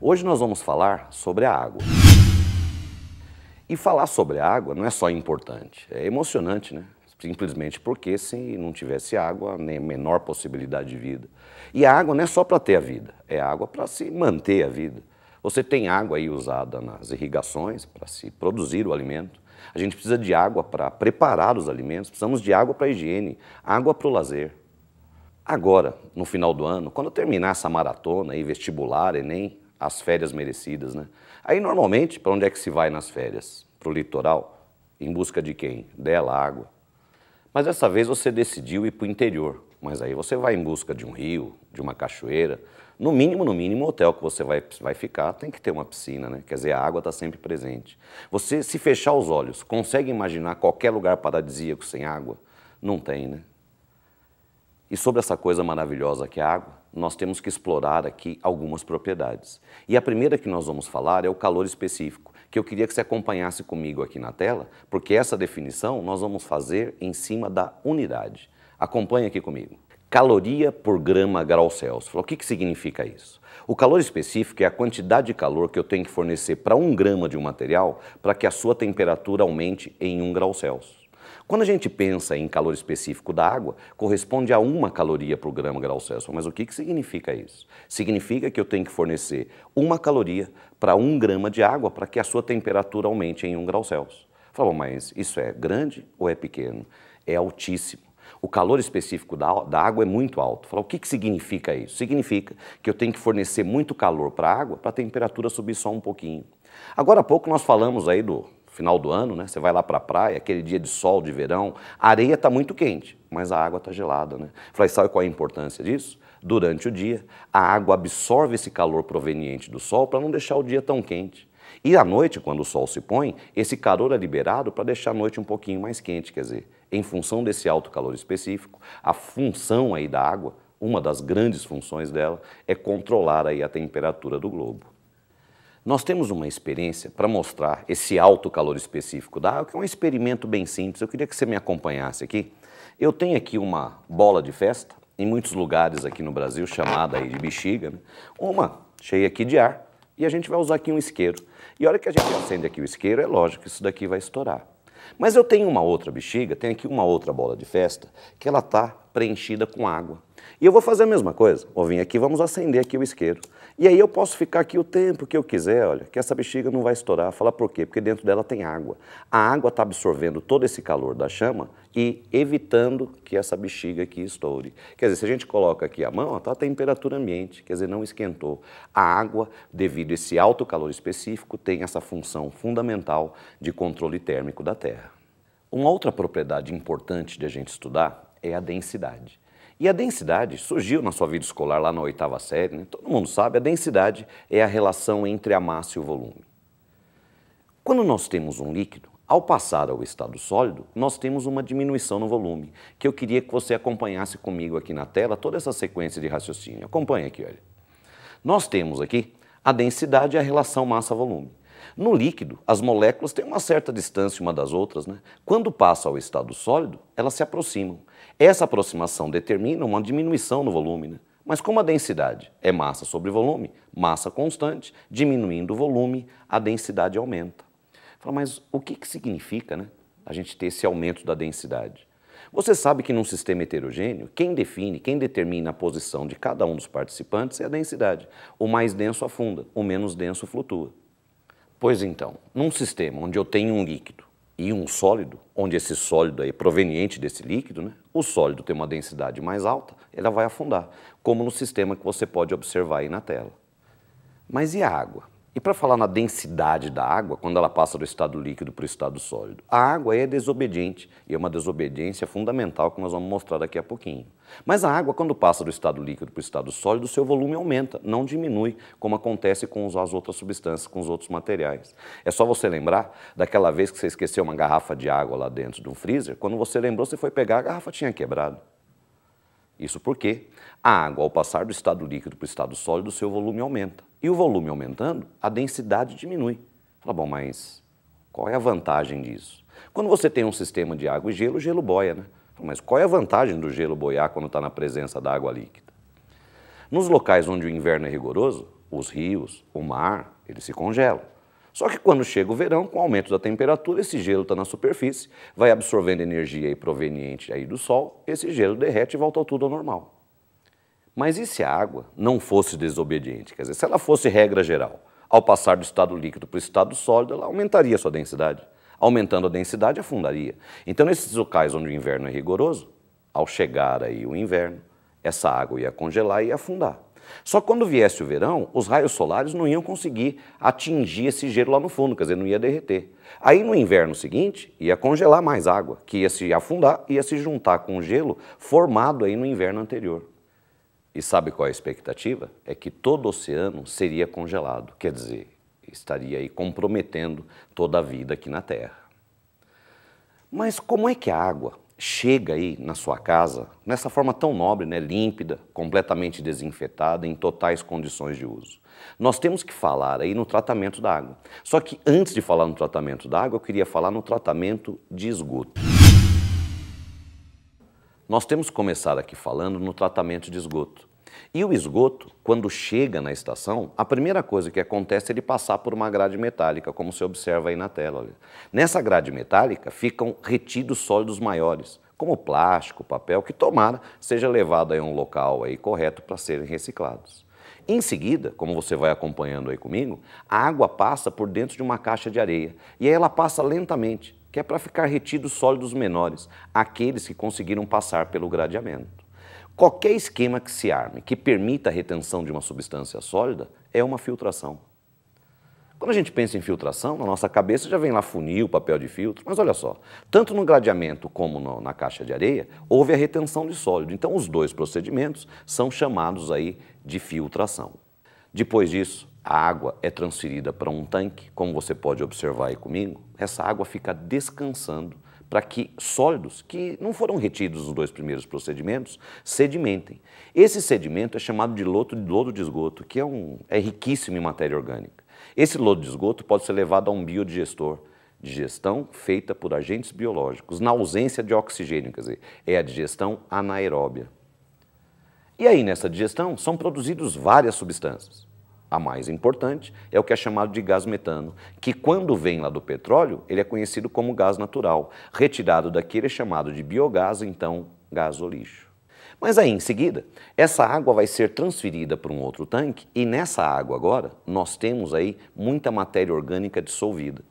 Hoje nós vamos falar sobre a água. E falar sobre a água não é só importante, é emocionante, né? Simplesmente porque se não tivesse água, nem a menor possibilidade de vida. E a água não é só para ter a vida, é água para se manter a vida. Você tem água aí usada nas irrigações para se produzir o alimento. A gente precisa de água para preparar os alimentos, precisamos de água para a higiene, água para o lazer. Agora, no final do ano, quando terminar essa maratona aí, vestibular, Enem, as férias merecidas, né? Aí normalmente, para onde é que se vai nas férias? Para o litoral? Em busca de quem? Dela, água. Mas dessa vez você decidiu ir para o interior, mas aí você vai em busca de um rio, de uma cachoeira. No mínimo, o hotel que você vai ficar tem que ter uma piscina, né? Quer dizer, a água está sempre presente. Você, se fechar os olhos, consegue imaginar qualquer lugar paradisíaco sem água? Não tem, né? E sobre essa coisa maravilhosa que é a água, nós temos que explorar aqui algumas propriedades. E a primeira que nós vamos falar é o calor específico, que eu queria que você acompanhasse comigo aqui na tela, porque essa definição nós vamos fazer em cima da unidade. Acompanhe aqui comigo. Caloria por grama grau Celsius. O que significa isso? O calor específico é a quantidade de calor que eu tenho que fornecer para 1 grama de um material para que a sua temperatura aumente em 1 grau Celsius. Quando a gente pensa em calor específico da água, corresponde a 1 caloria por grama grau Celsius. Mas o que significa isso? Significa que eu tenho que fornecer 1 caloria para 1 grama de água para que a sua temperatura aumente em 1 grau Celsius. Falou, mas isso é grande ou é pequeno? É altíssimo. O calor específico da água é muito alto. Falou, o que significa isso? Significa que eu tenho que fornecer muito calor para a água para a temperatura subir só um pouquinho. Agora há pouco nós falamos aí do final do ano, né? Você vai lá para a praia, aquele dia de sol, de verão, a areia está muito quente, mas a água está gelada, né? Falei, sabe qual é a importância disso? Durante o dia, a água absorve esse calor proveniente do sol para não deixar o dia tão quente. E à noite, quando o sol se põe, esse calor é liberado para deixar a noite um pouquinho mais quente, quer dizer, em função desse alto calor específico, a função aí da água, uma das grandes funções dela, é controlar aí a temperatura do globo. Nós temos uma experiência para mostrar esse alto calor específico da água, que é um experimento bem simples. Eu queria que você me acompanhasse aqui. Eu tenho aqui uma bola de festa, em muitos lugares aqui no Brasil, chamada aí de bexiga, né? Uma cheia aqui de ar, e a gente vai usar aqui um isqueiro. E a hora que a gente acende aqui o isqueiro, é lógico que isso daqui vai estourar. Mas eu tenho uma outra bexiga, tenho aqui uma outra bola de festa, que ela está preenchida com água. E eu vou fazer a mesma coisa. Vou vir aqui, vamos acender aqui o isqueiro. E aí eu posso ficar aqui o tempo que eu quiser, olha, que essa bexiga não vai estourar. Fala por quê? Porque dentro dela tem água. A água está absorvendo todo esse calor da chama e evitando que essa bexiga aqui estoure. Quer dizer, se a gente coloca aqui a mão, está a temperatura ambiente, quer dizer, não esquentou. A água, devido a esse alto calor específico, tem essa função fundamental de controle térmico da Terra. Uma outra propriedade importante de a gente estudar é a densidade. E a densidade surgiu na sua vida escolar lá na 8ª série, né? Todo mundo sabe, a densidade é a relação entre a massa e o volume. Quando nós temos um líquido, ao passar ao estado sólido, nós temos uma diminuição no volume, que eu queria que você acompanhasse comigo aqui na tela toda essa sequência de raciocínio. Acompanhe aqui, olha. Nós temos aqui a densidade e a relação massa-volume. No líquido, as moléculas têm uma certa distância uma das outras, né? Quando passa ao estado sólido, elas se aproximam. Essa aproximação determina uma diminuição no volume, né? Mas como a densidade é massa sobre volume, massa constante, diminuindo o volume, a densidade aumenta. Fala, mas o que significa, né, a gente ter esse aumento da densidade? Você sabe que num sistema heterogêneo, quem define, quem determina a posição de cada um dos participantes é a densidade. O mais denso afunda, o menos denso flutua. Pois então, num sistema onde eu tenho um líquido e um sólido, onde esse sólido é proveniente desse líquido, né, o sólido tem uma densidade mais alta, ela vai afundar, como no sistema que você pode observar aí na tela. Mas e a água? E para falar na densidade da água, quando ela passa do estado líquido para o estado sólido, a água é desobediente, e é uma desobediência fundamental que nós vamos mostrar daqui a pouquinho. Mas a água, quando passa do estado líquido para o estado sólido, o seu volume aumenta, não diminui, como acontece com as outras substâncias, com os outros materiais. É só você lembrar daquela vez que você esqueceu uma garrafa de água lá dentro de um freezer, quando você lembrou, você foi pegar, a garrafa tinha quebrado. Isso porque a água, ao passar do estado líquido para o estado sólido, o seu volume aumenta. E o volume aumentando, a densidade diminui. Fala, bom, mas qual é a vantagem disso? Quando você tem um sistema de água e gelo, o gelo boia, né? Fala, mas qual é a vantagem do gelo boiar quando está na presença da água líquida? Nos locais onde o inverno é rigoroso, os rios, o mar, eles se congelam. Só que quando chega o verão, com o aumento da temperatura, esse gelo está na superfície, vai absorvendo energia aí proveniente aí do sol, esse gelo derrete e volta tudo ao normal. Mas e se a água não fosse desobediente? Quer dizer, se ela fosse regra geral, ao passar do estado líquido para o estado sólido, ela aumentaria a sua densidade. Aumentando a densidade, afundaria. Então, nesses locais onde o inverno é rigoroso, ao chegar aí o inverno, essa água ia congelar e ia afundar. Só que quando viesse o verão, os raios solares não iam conseguir atingir esse gelo lá no fundo, quer dizer, não ia derreter. Aí no inverno seguinte, ia congelar mais água, que ia se afundar, ia se juntar com o gelo formado aí no inverno anterior. E sabe qual é a expectativa? É que todo o oceano seria congelado, quer dizer, estaria aí comprometendo toda a vida aqui na Terra. Mas como é que a água chega aí na sua casa, nessa forma tão nobre, né, límpida, completamente desinfetada, em totais condições de uso? Nós temos que falar aí no tratamento da água. Só que antes de falar no tratamento da água, eu queria falar no tratamento de esgoto. Nós temos que começar aqui falando no tratamento de esgoto. E o esgoto, quando chega na estação, a primeira coisa que acontece é ele passar por uma grade metálica, como você observa aí na tela. Olha. Nessa grade metálica ficam retidos sólidos maiores, como plástico, papel, que tomara seja levado a um local aí correto para serem reciclados. Em seguida, como você vai acompanhando aí comigo, a água passa por dentro de uma caixa de areia e aí ela passa lentamente, que é para ficar retidos sólidos menores, aqueles que conseguiram passar pelo gradeamento. Qualquer esquema que se arme que permita a retenção de uma substância sólida é uma filtração. Quando a gente pensa em filtração, na nossa cabeça já vem lá funil, papel de filtro, mas olha só, tanto no gradeamento como na caixa de areia, houve a retenção de sólido. Então os dois procedimentos são chamados aí de filtração. Depois disso, a água é transferida para um tanque, como você pode observar aí comigo, essa água fica descansando para que sólidos que não foram retidos nos dois primeiros procedimentos sedimentem. Esse sedimento é chamado de lodo de esgoto, que é riquíssimo em matéria orgânica. Esse lodo de esgoto pode ser levado a um biodigestor, digestão feita por agentes biológicos, na ausência de oxigênio, quer dizer, é a digestão anaeróbia. E aí, nessa digestão, são produzidas várias substâncias. A mais importante é o que é chamado de gás metano, que quando vem lá do petróleo, ele é conhecido como gás natural. Retirado daqui, ele é chamado de biogás, então gás ou lixo. Mas aí, em seguida, essa água vai ser transferida para um outro tanque e nessa água agora, nós temos aí muita matéria orgânica dissolvida.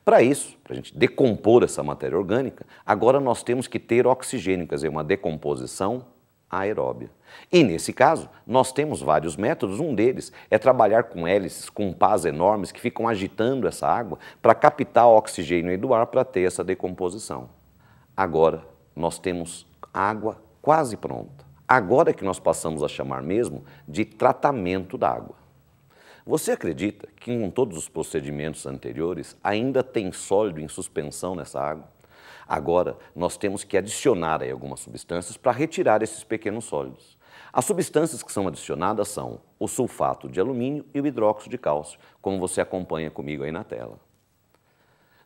Para isso, para a gente decompor essa matéria orgânica, agora nós temos que ter oxigênio, quer dizer, uma decomposição aeróbia. E nesse caso, nós temos vários métodos, um deles é trabalhar com hélices, com pás enormes que ficam agitando essa água para captar o oxigênio aí do ar para ter essa decomposição. Agora, nós temos água quase pronta. Agora é que nós passamos a chamar mesmo de tratamento da água. Você acredita que com todos os procedimentos anteriores ainda tem sólido em suspensão nessa água? Agora, nós temos que adicionar aí algumas substâncias para retirar esses pequenos sólidos. As substâncias que são adicionadas são o sulfato de alumínio e o hidróxido de cálcio, como você acompanha comigo aí na tela.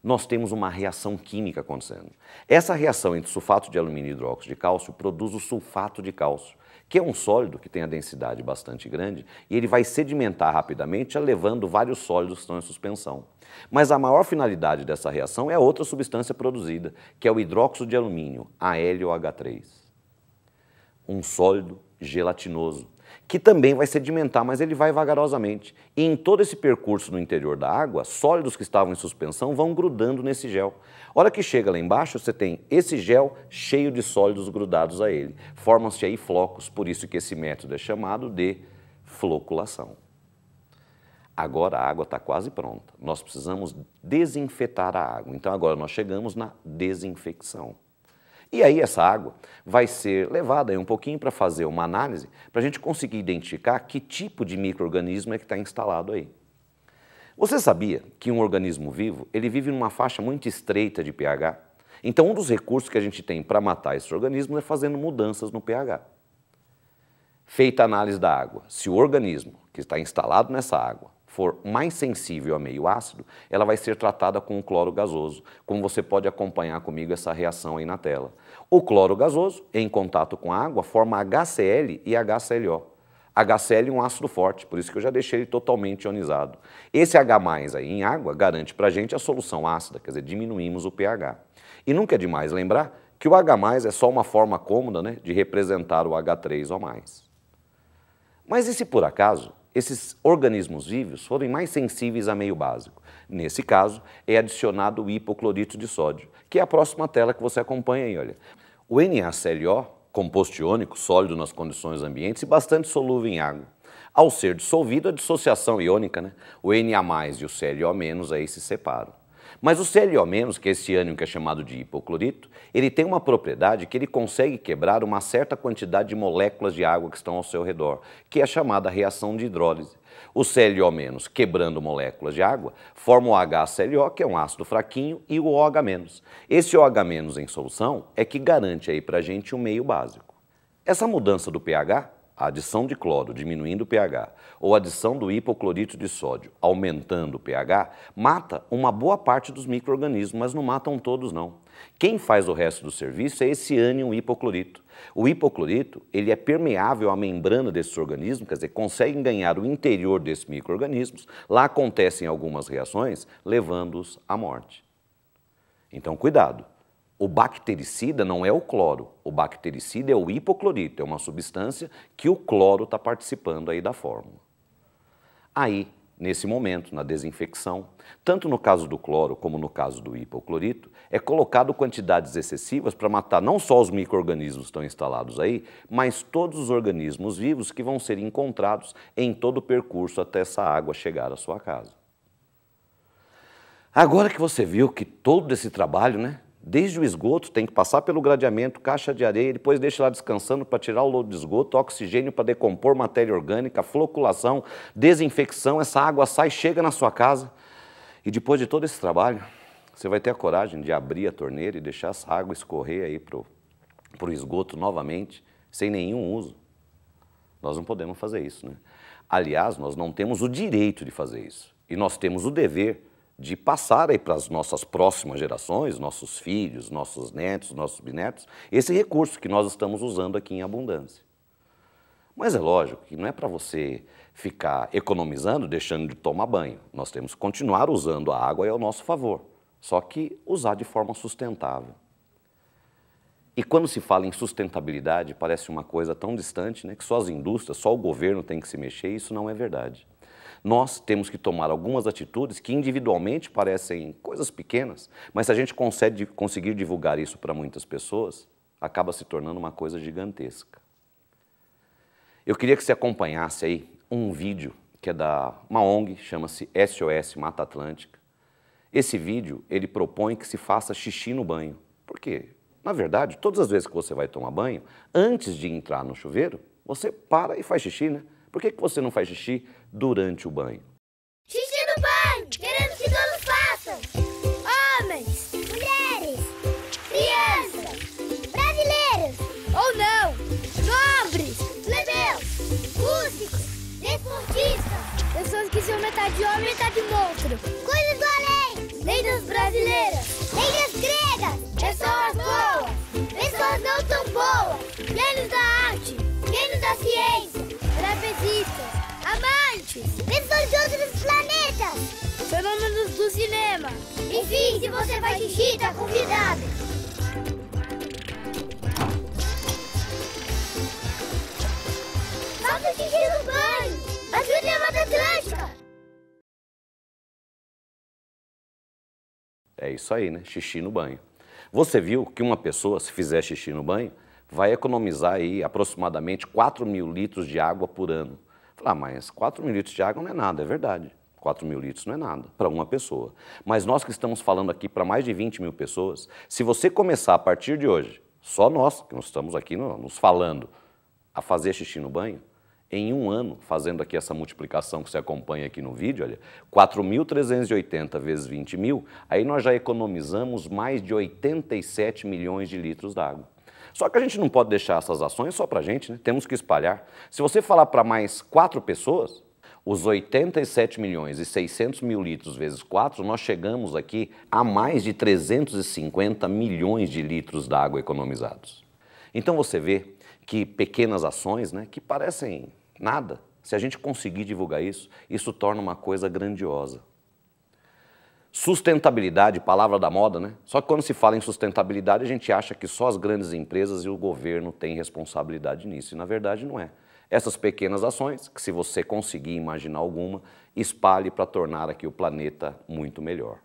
Nós temos uma reação química acontecendo. Essa reação entre sulfato de alumínio e hidróxido de cálcio produz o sulfato de cálcio, que é um sólido que tem a densidade bastante grande e ele vai sedimentar rapidamente, levando vários sólidos que estão em suspensão. Mas a maior finalidade dessa reação é a outra substância produzida, que é o hidróxido de alumínio, AlOH3. Um sólido gelatinoso, que também vai sedimentar, mas ele vai vagarosamente. E em todo esse percurso no interior da água, sólidos que estavam em suspensão vão grudando nesse gel. A hora que chega lá embaixo, você tem esse gel cheio de sólidos grudados a ele. Formam-se aí flocos, por isso que esse método é chamado de floculação. Agora a água está quase pronta. Nós precisamos desinfetar a água. Então agora nós chegamos na desinfecção. E aí essa água vai ser levada aí um pouquinho para fazer uma análise, para a gente conseguir identificar que tipo de micro-organismo é que está instalado aí. Você sabia que um organismo vivo, ele vive numa faixa muito estreita de pH? Então um dos recursos que a gente tem para matar esses organismos é fazendo mudanças no pH. Feita a análise da água, se o organismo que está instalado nessa água for mais sensível a meio ácido, ela vai ser tratada com o cloro gasoso, como você pode acompanhar comigo essa reação aí na tela. O cloro gasoso, em contato com a água, forma HCl e HClO. HCl é um ácido forte, por isso que eu já deixei ele totalmente ionizado. Esse H+ aí em água garante para a gente a solução ácida, quer dizer, diminuímos o pH. E nunca é demais lembrar que o H+ é só uma forma cômoda, né, de representar o H3O+. Mas e se por acaso esses organismos vivos forem mais sensíveis a meio básico? Nesse caso, é adicionado o hipoclorito de sódio, que é a próxima tela que você acompanha aí, olha. O NaClO, composto iônico, sólido nas condições ambientes e bastante solúvel em água. Ao ser dissolvido, a dissociação iônica, né, o Na+ e o ClO- aí se separam. Mas o ClO-, que é esse ânion que é chamado de hipoclorito, ele tem uma propriedade que ele consegue quebrar uma certa quantidade de moléculas de água que estão ao seu redor, que é a chamada reação de hidrólise. O ClO-, quebrando moléculas de água, forma o HClO, que é um ácido fraquinho, e o OH-. Esse OH- em solução é que garante aí pra gente um meio básico. Essa mudança do pH, a adição de cloro diminuindo o pH, ou a adição do hipoclorito de sódio aumentando o pH, mata uma boa parte dos micro-organismos, mas não matam todos não. Quem faz o resto do serviço é esse ânion hipoclorito. O hipoclorito, ele é permeável à membrana desses organismos, quer dizer, conseguem ganhar o interior desses micro-organismos, lá acontecem algumas reações, levando-os à morte. Então, cuidado. O bactericida não é o cloro, o bactericida é o hipoclorito, é uma substância que o cloro está participando aí da fórmula. Aí, nesse momento, na desinfecção, tanto no caso do cloro como no caso do hipoclorito, é colocado quantidades excessivas para matar não só os micro-organismos que estão instalados aí, mas todos os organismos vivos que vão ser encontrados em todo o percurso até essa água chegar à sua casa. Agora que você viu que todo esse trabalho, né? Desde o esgoto, tem que passar pelo gradeamento, caixa de areia, depois deixa lá descansando para tirar o lodo de esgoto, oxigênio para decompor matéria orgânica, floculação, desinfecção, essa água sai, chega na sua casa e depois de todo esse trabalho, você vai ter a coragem de abrir a torneira e deixar essa água escorrer aí para o esgoto novamente, sem nenhum uso. Nós não podemos fazer isso, né? Aliás, nós não temos o direito de fazer isso e nós temos o dever de passar aí para as nossas próximas gerações, nossos filhos, nossos netos, nossos bisnetos, esse recurso que nós estamos usando aqui em abundância. Mas é lógico que não é para você ficar economizando, deixando de tomar banho. Nós temos que continuar usando a água ao nosso favor, só que usar de forma sustentável. E quando se fala em sustentabilidade, parece uma coisa tão distante, né, que só as indústrias, só o governo tem que se mexer, e isso não é verdade. Nós temos que tomar algumas atitudes que individualmente parecem coisas pequenas, mas se a gente conseguir divulgar isso para muitas pessoas, acaba se tornando uma coisa gigantesca. Eu queria que você acompanhasse aí um vídeo que é da uma ONG, chama-se SOS Mata Atlântica. Esse vídeo, ele propõe que se faça xixi no banho. Por quê? Na verdade, todas as vezes que você vai tomar banho, antes de entrar no chuveiro, você para e faz xixi, né? Por que você não faz xixi durante o banho? Xixi no banho! Queremos que todos façam! Homens, mulheres, crianças, brasileiros ou não, nobres, plebeus, músicos, desportistas, pessoas que são metade homem e metade monstro, coisas do além, lendas brasileiras, lendas gregas, pessoas boas, pessoas não tão boas, gênios da arte, gênios da ciência, trapezistas, amantes, pessoas de outros planetas, fenômenos do cinema. Enfim, se você faz xixi, tá convidado. Faça xixi no banho. Ajude a Mata Atlântica. É isso aí, né? Xixi no banho. Você viu que uma pessoa, se fizer xixi no banho, vai economizar aí aproximadamente 4.000 litros de água por ano. Falar, mas 4.000 litros de água não é nada, é verdade. 4.000 litros não é nada para uma pessoa. Mas nós que estamos falando aqui para mais de 20.000 pessoas, se você começar a partir de hoje, só nós que nós estamos aqui nos falando, a fazer xixi no banho, em um ano, fazendo aqui essa multiplicação que você acompanha aqui no vídeo, olha, 4.380 vezes 20.000, aí nós já economizamos mais de 87 milhões de litros d'água. Só que a gente não pode deixar essas ações só para a gente, né? Temos que espalhar. Se você falar para mais 4 pessoas, os 87 milhões e 600 mil litros vezes 4, nós chegamos aqui a mais de 350 milhões de litros d'água economizados. Então você vê que pequenas ações, né, que parecem Nada. Se a gente conseguir divulgar isso, isso torna uma coisa grandiosa. Sustentabilidade, palavra da moda, né? Só que quando se fala em sustentabilidade, a gente acha que só as grandes empresas e o governo têm responsabilidade nisso, e na verdade não é. Essas pequenas ações, que se você conseguir imaginar alguma, espalhe para tornar aqui o planeta muito melhor.